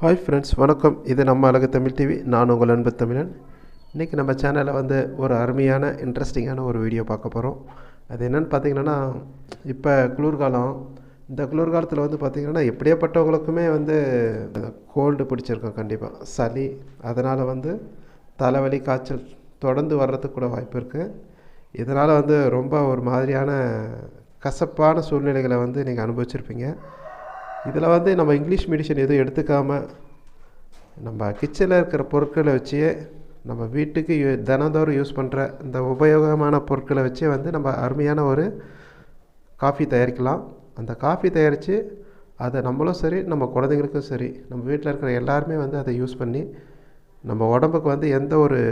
Hi friends, வணக்கம். இது நம்ம அழகு தமிழ் டிவி. நான் உங்கள் அன்பு தமிழன். இன்றைக்கி நம்ம சேனலில் ஒரு அருமையான இன்ட்ரெஸ்டிங்கான ஒரு வீடியோ பார்க்க போகிறோம். அது என்னென்னு பார்த்தீங்கன்னா, இப்போ குளிர்காலம். இந்த குளிர்காலத்தில் பார்த்திங்கன்னா எப்படியாப்பட்டவங்களுக்குமே கோல்டு பிடிச்சிருக்கும், கண்டிப்பாக சளி. அதனால் தலைவலி, காய்ச்சல் தொடர்ந்து வர்றதுக்கு கூட வாய்ப்பு இருக்குது. இதனால் ரொம்ப ஒரு மாதிரியான கசப்பான சூழ்நிலைகளை நீங்கள் அனுபவிச்சிருப்பீங்க. இதில் நம்ம இங்கிலீஷ் மெடிசன் எதுவும் எடுத்துக்காமல் நம்ம கிச்சனில் இருக்கிற பொருட்களை வச்சே, நம்ம வீட்டுக்கு தினந்தோறும் யூஸ் பண்ணுற இந்த உபயோகமான பொருட்களை வச்சே நம்ம அருமையான ஒரு காஃபி தயாரிக்கலாம். அந்த காஃபி தயாரித்து அதை நம்மளும் சரி, நம்ம குழந்தைங்களுக்கும் சரி, நம்ம வீட்டில் இருக்கிற எல்லாருமே அதை யூஸ் பண்ணி நம்ம உடம்புக்கு எந்த ஒரு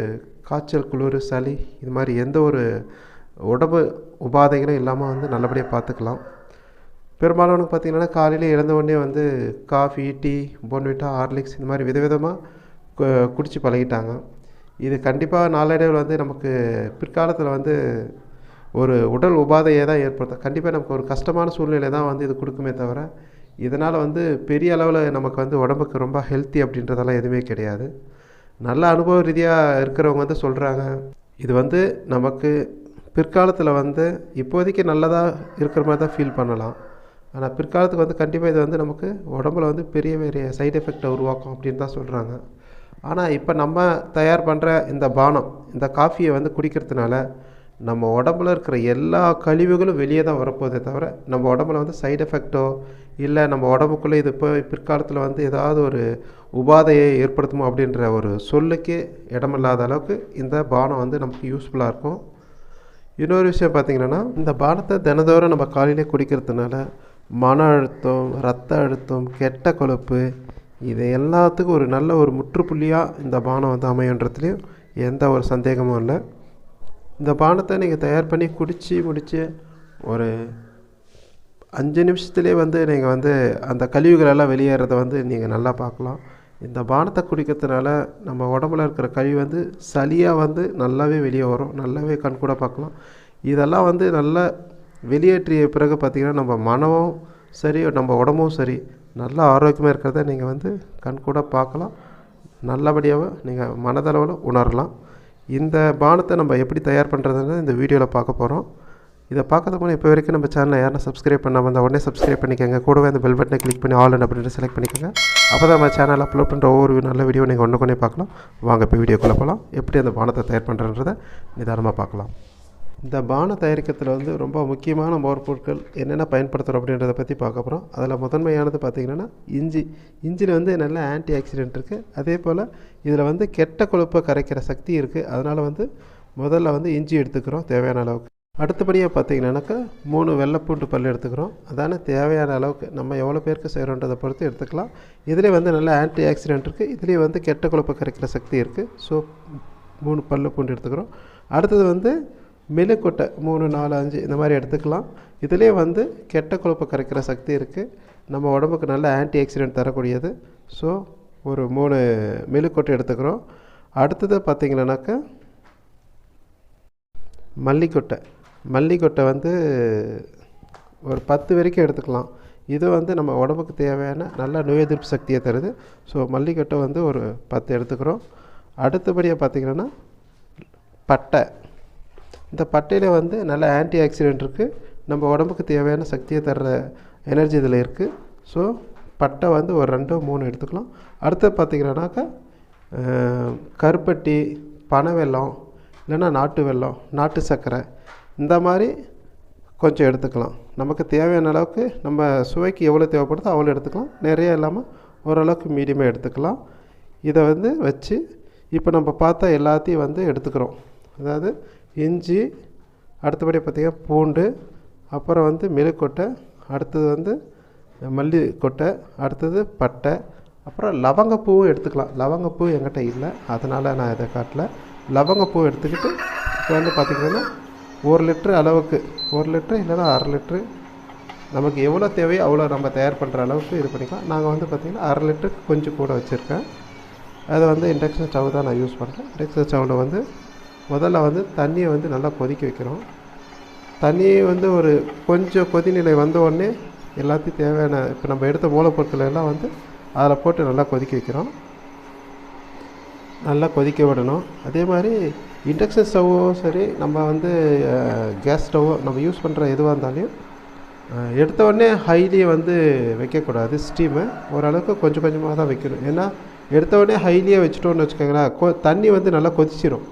காய்ச்சல், குளிர், சளி இது மாதிரி எந்த ஒரு உடம்பு உபாதைகளும் இல்லாமல் நல்லபடியாக பார்த்துக்கலாம். பெரும்பாலானவங்க பார்த்திங்கன்னா காலையில் எழுந்த உடனே காஃபி, டீ, போன்விட்டா, ஹார்லிக்ஸ் இந்த மாதிரி விதவிதமாக குடித்து பழகிட்டாங்க. இது கண்டிப்பாக நாளடைவில் நமக்கு பிற்காலத்தில் ஒரு உடல் உபாதையை தான் ஏற்படுத்தும். கண்டிப்பாக நமக்கு ஒரு கஷ்டமான சூழ்நிலை தான் இது கொடுக்குமே தவிர, இதனால் பெரிய அளவில் நமக்கு உடம்புக்கு ரொம்ப ஹெல்த்தி அப்படின்றதெல்லாம் எதுவுமே கிடையாது. நல்ல அனுபவ ரீதியாக இருக்கிறவங்க சொல்கிறாங்க, இது நமக்கு பிற்காலத்தில் இப்போதைக்கு நல்லதாக இருக்கிற மாதிரி தான் ஃபீல் பண்ணலாம். ஆனால் பிற்காலத்துக்கு கண்டிப்பாக இது நமக்கு உடம்புல பெரிய பெரிய சைடு எஃபெக்டை உருவாக்கும் அப்படின்னு தான் சொல்கிறாங்க. ஆனால் இப்போ நம்ம தயார் பண்ணுற இந்த பானம், இந்த காஃபியை குடிக்கிறதுனால நம்ம உடம்புல இருக்கிற எல்லா கழிவுகளும் வெளியே தான் வரப்போதே தவிர, நம்ம உடம்புல சைடு எஃபெக்டோ இல்லை நம்ம உடம்புக்குள்ளே இது இப்போ பிற்காலத்தில் ஏதாவது ஒரு உபாதையை ஏற்படுத்துமோ அப்படின்ற ஒரு சொல்லுக்கே இடமில்லாத அளவுக்கு இந்த பானம் நமக்கு யூஸ்ஃபுல்லாக இருக்கும். இன்னொரு விஷயம் பார்த்திங்கன்னா, இந்த பானத்தை தினந்தோறும் நம்ம காலையிலே குடிக்கிறதுனால மன அழுத்தம், இரத்த அழுத்தம், கெட்ட கொழுப்பு இது எல்லாத்துக்கும் ஒரு நல்ல ஒரு முற்றுப்புள்ளியாக இந்த பானம் அமையன்றதுலேயும் எந்த ஒரு சந்தேகமும் இல்லை. இந்த பானத்தை நீங்கள் தயார் பண்ணி குடித்து முடித்து ஒரு 5 நிமிஷத்துலேயே நீங்கள் அந்த கழிவுகளெல்லாம் வெளியேறதை நீங்கள் நல்லா பார்க்கலாம். இந்த பானத்தை குடிக்கிறதுனால நம்ம உடம்புல இருக்கிற கழிவு சளியாக நல்லாவே வெளியே வரும், நல்லாவே கண்கூட பார்க்கலாம். இதெல்லாம் நல்லா வெளியேற்றிய பிறகு பார்த்திங்கன்னா நம்ம மனமும் சரி, நம்ம உடம்பும் சரி நல்லா ஆரோக்கியமாக இருக்கிறத நீங்கள் கண்கூட பார்க்கலாம். நல்லபடியாக நீங்கள் மனதளவில் உணரலாம். இந்த பானத்தை நம்ம எப்படி தயார் பண்ணுறதுன்னு இந்த வீடியோவில் பார்க்க போகிறோம். இதை பார்க்கறதுக்கு முன்னாடி இப்போ வரைக்கும் நம்ம சேனலை யாரும் சப்ஸ்கிரைப் பண்ணாமல் இருந்தால் உடனே சப்ஸ்கிரைப் பண்ணிக்கோங்க. கூடவே அந்த பெல் பட்டனை கிளிக் பண்ணி ஆல் அண்ட் அப்படின்ட்டு செலக்ட் பண்ணிக்கோங்க. அப்போ தான் நம்ம சேனல் அப்லோட் பண்ணுற ஒவ்வொரு நல்ல வீடியோ நீங்கள் ஒன்றுக்குன்னே பார்க்கலாம். வாங்க இப்போ வீடியோக்குள்ளே போகலாம். எப்படி அந்த பானத்தை தயார் பண்ணுறன்றதை நிதானமாக பார்க்கலாம். இந்த பானம் தயாரிக்கிறதுல ரொம்ப முக்கியமான பொருட்கள் என்னென்ன பயன்படுத்துகிறோம் அப்படின்றத பற்றி பார்க்க போகிறோம். அதில் முதன்மையானது பார்த்திங்கன்னா இஞ்சியில் நல்ல ஆன்டி ஆக்சிடென்ட் இருக்குது. அதே போல் இதில் கெட்ட கொழுப்பை கரைக்கிற சக்தி இருக்குது. அதனால் முதல்ல இஞ்சி எடுத்துக்கிறோம் தேவையான அளவுக்கு. அடுத்தபடியாக பார்த்திங்கன்னாக்கா 3 வெள்ளைப்பூண்டு பல் எடுத்துக்கிறோம். அதான தேவையான அளவுக்கு நம்ம எவ்வளோ பேருக்கு செய்கிறோன்றதை பொறுத்து எடுத்துக்கலாம். இதிலே நல்ல ஆன்டி ஆக்சிடென்ட் இருக்குது. இதுலேயே கெட்ட கொழுப்பை கரைக்கிற சக்தி இருக்குது. ஸோ 3 பல் பூண்டு எடுத்துக்கிறோம். அடுத்தது மெழுக்கொட்டை 3, 4, 5 இந்த மாதிரி எடுத்துக்கலாம். இதிலே கெட்ட கொழுப்பை கரைக்கிற சக்தி இருக்குது. நம்ம உடம்புக்கு நல்ல ஆன்டி ஆக்சிடென்ட் தரக்கூடியது. ஸோ ஒரு 3 மெழுக்கொட்டை எடுத்துக்கிறோம். அடுத்தது பார்த்திங்கன்னாக்கா மல்லிக்கொட்டை ஒரு 10 வரைக்கும் எடுத்துக்கலாம். இது நம்ம உடம்புக்கு தேவையான நல்ல நோய் எதிர்ப்பு சக்தியை தருது. ஸோ மல்லிக்கொட்டை ஒரு 10 எடுத்துக்கிறோம். அடுத்தபடியாக பார்த்திங்கன்னா பட்டை. இந்த பட்டையில் நல்ல ஆன்டி ஆக்சிடென்ட் இருக்குது. நம்ம உடம்புக்கு தேவையான சக்தியை தர்ற எனர்ஜி இதில் இருக்குது. ஸோ பட்டை ஒரு 2, 3 எடுத்துக்கலாம். அடுத்து பார்த்திங்கன்னாக்கா கருப்பட்டி, பனை வெல்லம், இல்லைன்னா நாட்டு வெல்லம், நாட்டு சர்க்கரை இந்த மாதிரி கொஞ்சம் எடுத்துக்கலாம். நமக்கு தேவையான அளவுக்கு நம்ம சுவைக்கு எவ்வளோ தேவைப்படுதோ அவ்வளோ எடுத்துக்கலாம். நிறைய இல்லாமல் ஓரளவுக்கு மீடியமாக எடுத்துக்கலாம். இதை வச்சு இப்போ நம்ம பார்த்தா எல்லாத்தையும் எடுத்துக்கிறோம். அதாவது இஞ்சி, அடுத்தபடி பார்த்திங்கன்னா பூண்டு, அப்புறம் மெழுக்கொட்டை, அடுத்தது மல்லிக்கொட்டை, அடுத்தது பட்டை, அப்புறம் லவங்கப்பூவும் எடுத்துக்கலாம். லவங்கப்பூ என்கிட்ட இல்லை, அதனால் நான் இதை காட்டல. லவங்கப்பூ எடுத்துக்கிட்டு இப்போ பார்த்திங்கன்னா 1 லிட்ரு அளவுக்கு, 1 லிட்ரு இல்லைன்னா 1/2 லிட்ரு நமக்கு எவ்வளோ தேவையோ அவ்வளோ நம்ம தயார் பண்ணுற அளவுக்கு இது பண்ணிக்கலாம். நாங்கள் பார்த்திங்கன்னா 1/2 லிட்டருக்கு கொஞ்சம் கூட வச்சுருக்கேன். அதை இண்டக்ஷன் ஸ்டவ் தான் நான் யூஸ் பண்ணுறேன். இண்டக்ஷன் ஸ்டவ்வில் முதல்ல தண்ணியை நல்லா கொதிக்க வைக்கிறோம். தண்ணி ஒரு கொஞ்சம் கொதிநிலை வந்த உடனே எல்லாத்தையும் தேவையான இப்போ நம்ம எடுத்த மூலப்பொருட்கள் எல்லாம் அதில் போட்டு நல்லா கொதிக்க வைக்கிறோம். நல்லா கொதிக்க விடணும். அதே மாதிரி இண்டக்ஷன் ஸ்டவ்வோ சரி, நம்ம வந்து கேஸ் ஸ்டவ்வோ நம்ம யூஸ் பண்ணுற எதுவாக இருந்தாலும் எடுத்த உடனே ஹைலியே வந்து வைக்கக்கூடாது. ஸ்டீமு ஓரளவுக்கு கொஞ்சம் கொஞ்சமாக தான் வைக்கணும். ஏன்னா எடுத்த உடனே ஹைலியே வச்சுட்டோன்னு வச்சுக்கோங்களேன், தண்ணி வந்து நல்லா கொதிச்சிடும்.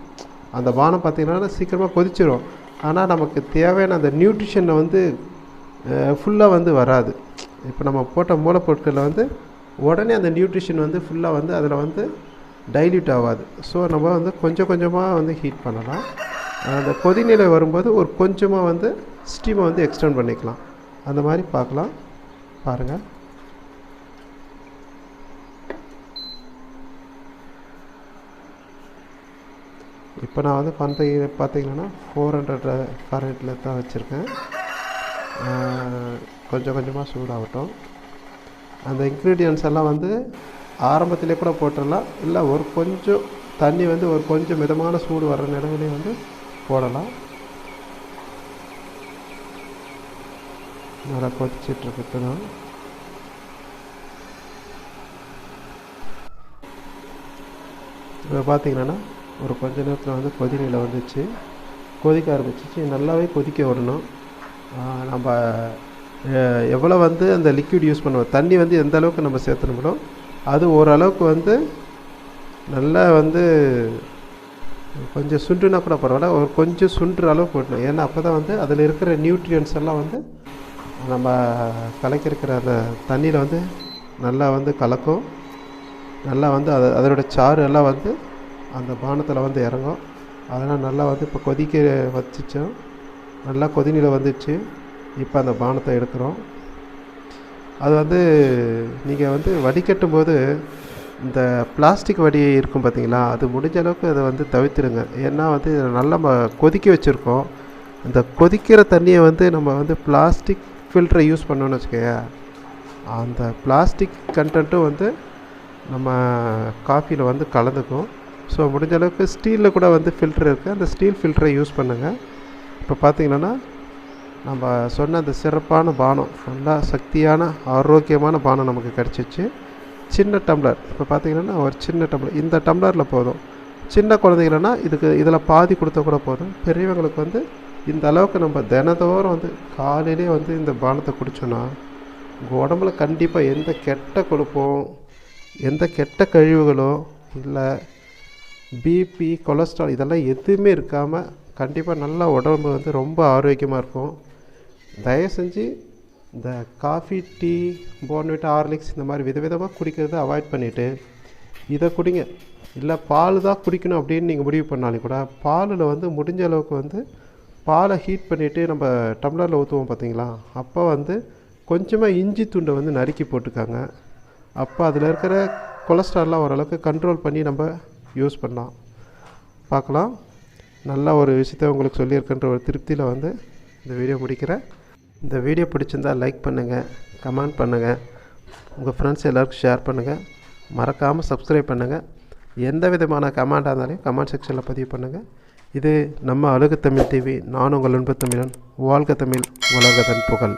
அந்த பானம் பார்த்திங்கன்னா சீக்கிரமாக கொதிச்சிடும். ஆனால் நமக்கு தேவையான அந்த நியூட்ரிஷனை வந்து ஃபுல்லாக வந்து வராது. இப்போ நம்ம போட்ட மூலப்பொருட்களில் வந்து உடனே அந்த நியூட்ரிஷன் வந்து ஃபுல்லாக வந்து அதில் வந்து டைல்யூட் ஆகாது. ஸோ நம்ம வந்து கொஞ்சம் கொஞ்சமாக வந்து ஹீட் பண்ணலாம். அந்த கொதிநிலை வரும்போது ஒரு கொஞ்சமாக வந்து ஸ்டீமை வந்து எக்ஸ்டெண்ட் பண்ணிக்கலாம். அந்த மாதிரி பார்க்கலாம், பாருங்கள். இப்போ நான் வந்து பார்த்தீங்கன்னா 400 ஃபாரன்ஹீட்டில் தான் வச்சுருக்கேன். கொஞ்சம் கொஞ்சமாக சூடாகட்டும். அந்த இன்க்ரீடியன்ட்ஸ் எல்லாம் வந்து ஆரம்பத்திலே கூட போட்டுடலாம், இல்லை ஒரு கொஞ்சம் தண்ணி வந்து ஒரு கொஞ்சம் மிதமான சூடு வர்ற நிலையிலே வந்து போடலாம். நல்லா கொதிச்சிட்ருக்கு தான். இப்போ பார்த்தீங்கன்னா ஒரு கொஞ்ச நேரத்தில் வந்து கொதிநிலை வந்துச்சு, கொதிக்க ஆரம்பிச்சிச்சு. நல்லாவே கொதிக்க விடணும். நம்ம எவ்வளோ வந்து அந்த லிக்விட் யூஸ் பண்ணுவோம், தண்ணி வந்து எந்த அளவுக்கு நம்ம சேர்த்தணுமோ அது ஓரளவுக்கு வந்து நல்லா வந்து கொஞ்சம் சுண்டுனா கூட பரவாயில்ல, ஒரு கொஞ்சம் சுண்டுற அளவு போடணும். ஏன்னா அப்போ தான் வந்து அதில் இருக்கிற நியூட்ரியன்ஸ் எல்லாம் வந்து நம்ம கலக்கிருக்கிற அந்த தண்ணியில் வந்து நல்லா வந்து கலக்கும். நல்லா வந்து அதனோட சாறு எல்லாம் வந்து அந்த பானத்தில் வந்து இறங்கும். அதெல்லாம் நல்லா வந்து இப்போ கொதிக்க வச்சிச்சோம். நல்லா கொதிநிலை வந்துச்சு. இப்போ அந்த பானத்தை எடுக்கிறோம். அது வந்து நீங்கள் வந்து வடிகட்டும் போது இந்த பிளாஸ்டிக் வடி இருக்கும் பார்த்தீங்களா, அது முடிஞ்ச அளவுக்கு அதை வந்து தவிர்த்துடுங்க. ஏன்னா வந்து நல்லா கொதிக்க வச்சுருக்கோம். இந்த கொதிக்கிற தண்ணியை வந்து நம்ம வந்து பிளாஸ்டிக் ஃபில்டரை யூஸ் பண்ணோன்னு வச்சுக்கோங்க, அந்த பிளாஸ்டிக் கண்டென்ட்டும் வந்து நம்ம காஃபியில் வந்து கலந்துக்கும். ஸோ முடிஞ்ச அளவுக்கு ஸ்டீலில் கூட வந்து ஃபில்டர் இருக்குது, அந்த ஸ்டீல் ஃபில்டரை யூஸ் பண்ணுங்கள். இப்போ பார்த்திங்கன்னா நம்ம சொன்ன அந்த சிறப்பான பானம், நல்லா சக்தியான ஆரோக்கியமான பானம் நமக்கு கிடச்சிச்சு. சின்ன டம்ளர், இப்போ பார்த்திங்கன்னா ஒரு சின்ன டம்ளர், இந்த டம்ளரில் போதும். சின்ன குழந்தைங்களா இதில் பாதி கொடுத்தா கூட போதும். பெரியவங்களுக்கு வந்து இந்த அளவுக்கு நம்ம தினத்தோறும் வந்து காலையிலே வந்து இந்த பானத்தை குடித்தோன்னா உங்கள் உடம்புல கண்டிப்பாக எந்த கெட்ட கொழுப்பும், எந்த கெட்ட கழிவுகளோ, இல்லை பிபி, கொலஸ்ட்ரால் இதெல்லாம் எதுவுமே இருக்காமல் கண்டிப்பாக நல்லா உடம்பு வந்து ரொம்ப ஆரோக்கியமாக இருக்கும். தயவு செஞ்சு இந்த காஃபி, டீ, போர்ன்விட்டா, ஹார்லிக்ஸ் இந்த மாதிரி விதவிதமாக குடிக்கிறத அவாய்ட் பண்ணிவிட்டு இதை குடிங்க. இல்லை பால் தான் குடிக்கணும் அப்படின்னு நீங்கள் முடிவு பண்ணாலும் கூட பாலில் வந்து முடிஞ்ச அளவுக்கு வந்து பாலை ஹீட் பண்ணிவிட்டு நம்ம டம்ளரில் ஊற்றுவோம் பார்த்தீங்களா, அப்போ வந்து கொஞ்சமாக இஞ்சி துண்டை வந்து நறுக்கி போட்டுக்காங்க. அப்போ அதில் இருக்கிற கொலஸ்ட்ரால்லாம் ஓரளவுக்கு கண்ட்ரோல் பண்ணி நம்ம யூஸ் பண்ணலாம். பார்க்கலாம். நல்லா ஒரு விஷயத்தை உங்களுக்கு சொல்லியிருக்கின்ற ஒரு திருப்தியில் வந்து இந்த வீடியோ முடிக்கிறேன். இந்த வீடியோ பிடிச்சிருந்தால் லைக் பண்ணுங்கள், கமெண்ட் பண்ணுங்கள், உங்கள் ஃப்ரெண்ட்ஸ் எல்லாருக்கும் ஷேர் பண்ணுங்கள். மறக்காமல் சப்ஸ்கிரைப் பண்ணுங்கள். எந்த விதமான கமெண்டாக இருந்தாலும் கமெண்ட் செக்ஷனில் பதிவு பண்ணுங்கள். இது நம்ம அழகு தமிழ் டிவி. நான் உங்கள் அன்பு தமிழன். வாழ்க தமிழ், வளர்க தன் புகழ்.